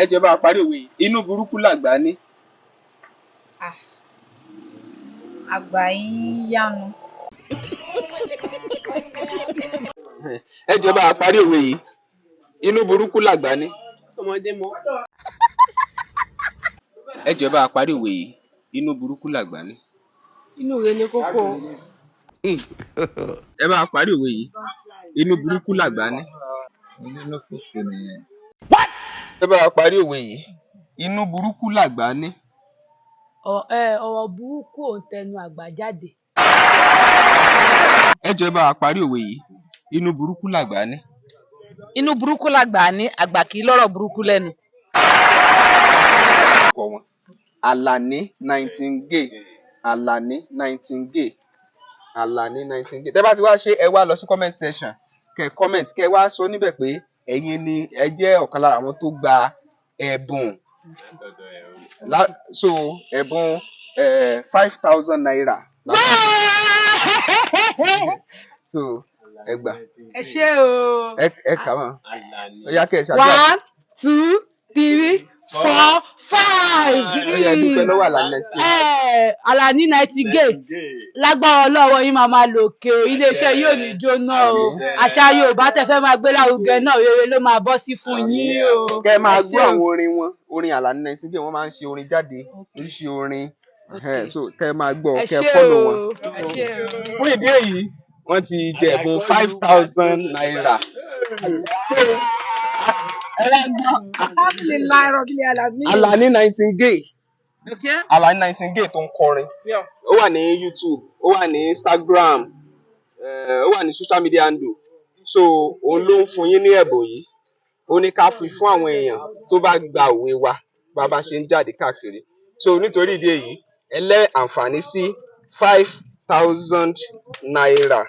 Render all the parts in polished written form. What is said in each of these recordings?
ẹ jẹ́ bá parí òwe yìí. Inú burúkú làgbà ní. Àgbà yín yánu. Ẹ jẹ́ bá parí òwe yìí. Inú burúkú làgbà ní. Ọmọdé mọ́. Ẹ jẹ́ bá parí òwe yìí. Inú burúkú làgbà ní. Inú rẹ̀ ni kókó. Ẹ bá parí òwe yìí. Inú burúkú làgbà ní. Inú fùfù nìyẹn. Ẹ bá parí òwe yìí. Inú burúkú làgbà ní. Ọ̀rọ̀ burúkú ò ń tẹnu àgbà jáde. Ẹ jẹ́ bá parí òwe yìí. Inú burúkú làgbà ní. Inú burúkú làgbà ní, àgbà kì í lọ́rọ̀ burúkú lẹ́nu. Àlàní Nightingale. Àlàní Nightingale. Àlàní Nightingale. Tẹ́ bá ti wá ṣe ẹ wá lọ sí comment section. Kẹ́ comment kẹ́ wá sọ níbẹ̀ pé ẹ̀yin ni ẹ jẹ́ ọ̀kan lára àwọn tó gba ẹ̀bùn. So ẹ̀bùn 5,000 naira. So ẹ gbà. Ẹ ṣé o. Ẹ kà mọ́. Ó yá kẹ́ ẹ ṣàdúrà. 1, 2, 3, 4, 5. Ó yá dúpẹ́ lọ́wọ́ Àlàní Nightingale. Àlàní Nightingale. Lágbára Ọlọ́run yín máa lòkè o. Iléeṣẹ́ yóò ní jóná o. Àṣà Yorùbá tẹ́ fẹ́ máa gbé lárugẹ náà rere ló máa bọ́ sí fún yín o. Kẹ́ máa gbọ́ àwọn orin wọn. Orin Àlàní Nightingale wọ́n máa ń ṣe orin jáde. Oríṣi orin. So kẹ́ máa gbọ́ kẹ́ follow wọn. Fún ìdí èyí wọ́n ti jẹ ẹ̀bùn 5,000 naira. Àlàní Nightingale. Àlàní Nightingale tó ń kọrin. Ó wà ní YouTube, ó wà ní Instagram, ó wà ní social media handle. So òun ló ń fún yín ní ẹ̀bùn yìí. Ó ní ká fi fún àwọn èèyàn tó bá gba òwe wa bá bá ṣe ń jáde káàkiri. So nítorí ìdí èyí ẹ lẹ́ àǹfààní sí 5,000 naira.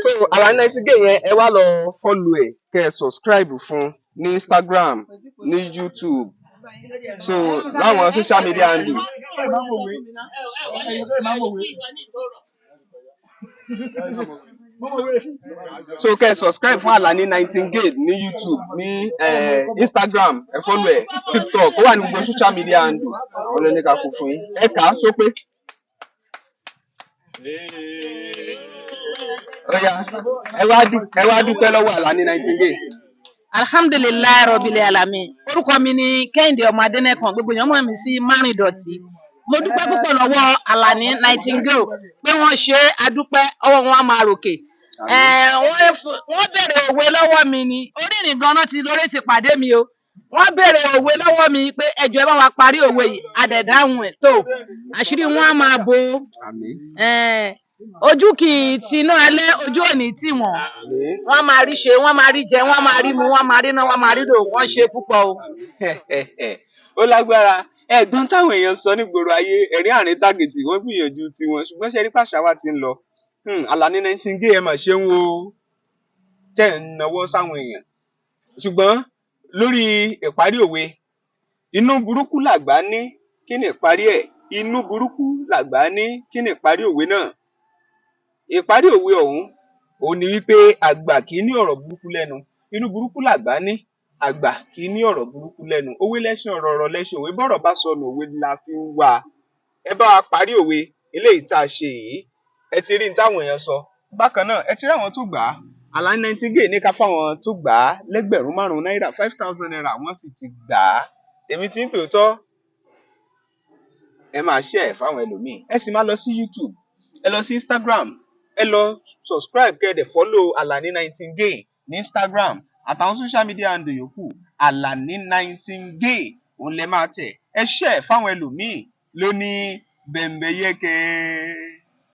So Àlàní Nightingale yẹn ẹ wá lọ follow ẹ kẹ́ ẹ subscribe fún ní Instagram, ní YouTube, so láwọn social media handle. So kẹ́ ẹ subscribe fún Àlàní Nightingale ní YouTube, ní Instagram, ẹ follow ẹ, TikTok, ó wà ní gbogbo social media handle. Ọlọ́ni ká kú fún yín. Ẹ kà á sópé. Oya, ẹ wá dúpẹ́ lọ́wọ́ Àlàní Nightingale. Alhamdulilayi Rabbil Alamin. Orúkọ mi ni Kẹ́hìndé ọmọ Adẹ́nẹ́kan, gbogbo èèyàn mọ̀ mí sí Márìndọ̀tí. Mo dúpẹ́ púpọ̀ lọ́wọ́ Àlàní Nightingale pé wọ́n ṣe adúpẹ́ ọwọ́ wọn á máa ròkè. Wọ́n bèrè òwe lọ́wọ́ mi ni, orí ìrìn gan-an lórí ti pàdé mi o. Wọ́n bèrè òwe lọ́wọ́ mi pé ẹjọ́ ẹ bá wa parí òwe yìí, àdẹ̀dáhùn ẹ̀ tó. Àṣírí wọn á máa bo. Ojú kì í tinú alẹ́, ojú òní tì wọ́n. Wọ́n máa rí ṣe, wọ́n máa rí jẹ, wọ́n máa rí mu, wọ́n máa rí ná, wọ́n máa rí lò, wọ́n ṣe púpọ̀ o. Ó lágbára. Ẹ̀gbọ́n táwọn èèyàn sọ nígboro ayé ẹ̀rín àárín tàgìtì wọ́n gbìyànjú tiwọn ṣùgbọ́n ṣe rí pàṣà wa ti ń lọ. Àlàní Nightingale ẹ mà ṣe ń wo tẹ́ ń náwó sáwọn èèyàn. Ṣùgbọ́n lórí ìparí òwe, inú burúkú làgbà ní, kí ni ìparí ẹ̀? Inú burúkú làgbà ní, kí ni ìparí òwe náà? Ìparí òwe ọ̀hún òun ni wípé àgbà kì í ní ọ̀rọ̀ burúkú lẹ́nu. Inú burúkú làgbà ní, àgbà kì í ní ọ̀rọ̀ burúkú lẹ́nu. Òwe lẹ́ṣin ọ̀rọ̀ lẹ́ṣin òwe, bọ́rọ̀ bá sọnù òwe la fi ń wá. Ẹ bá wa parí òwe eléyìí tá a ṣe yìí. Ẹ ti rí ní táwọn èèyàn sọ. Bákan náà ẹ ti rí àwọn tó gbà á. Àlàní Nightingale ní ká fáwọn tó gbà á lẹ́gbẹ̀rún 5 náírà, 5,000 naira wọ́n sì ti gbà á. Èmi tí ń tòótọ́ ẹ máa share ẹ̀ fáwọn ẹlòmíì. Ẹ sì máa lọ sí YouTube, ẹ lọ sí Instagram, ẹ lọ subscribe kẹ́ ẹ dẹ̀ follow Àlàní Nightingale ní Instagram àtàwọn social media handle yòókù. Àlàní Nightingale òun lẹ máa tẹ̀. Ẹ share fáwọn ẹlòmíì lóní bẹ̀m̀bẹ̀yẹ́kẹ́.